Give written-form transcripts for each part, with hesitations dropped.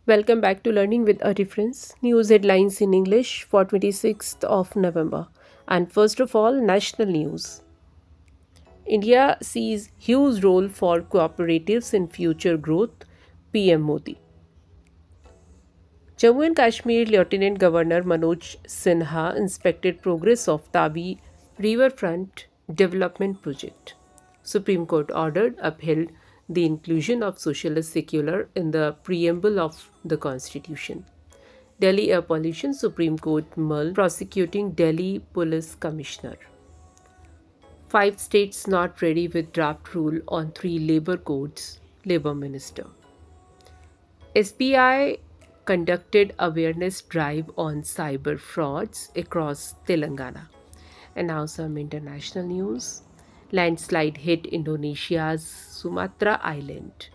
Welcome back to Learning with a Difference. News headlines in English for 26th of November. And first of all, national news. India sees huge role for cooperatives in future growth, PM Modi. Jammu and Kashmir Lieutenant Governor Manoj Sinha inspected progress of Tavi Riverfront Development Project. Supreme Court ordered upheld the inclusion of socialist secular in the preamble of the Constitution. Delhi Air Pollution Supreme Court Mull prosecuting Delhi Police Commissioner. Five states not ready with draft rule on three labor codes, Labour Minister. SBI conducted awareness drive on cyber frauds across Telangana. And now some international news. Landslide hit Indonesia's Sumatra Island.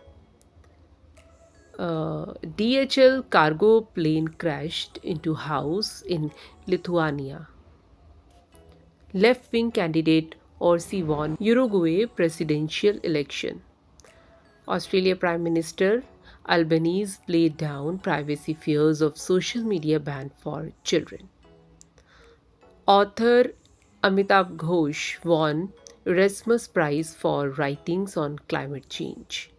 DHL cargo plane crashed into house in Lithuania. Left-wing candidate Orsi won Uruguay presidential election. Australia Prime Minister Albanese played down privacy fears of social media ban for children. Author Amitav Ghosh won Erasmus Prize for writings on climate change.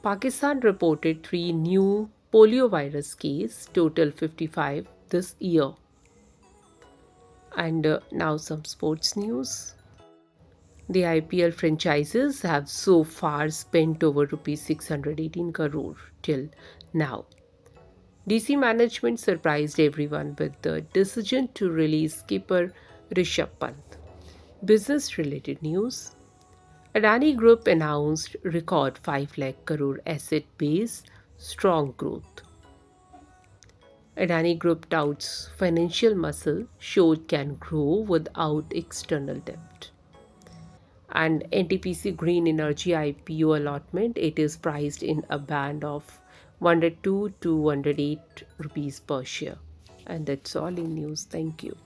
Pakistan reported 3 new poliovirus cases, total 55 this year. And now some sports news. The IPL franchises have so far spent over rupees 618 crore till now. DC management surprised everyone with the decision to release skipper Rishabh Pant. Business related news. Adani Group announced record 5 lakh crore asset base, strong growth. Adani Group touts financial muscle, showed can grow without external debt. And NTPC Green Energy IPO allotment, it is priced in a band of 102 to 108 rupees per share. And that's all in news. Thank you.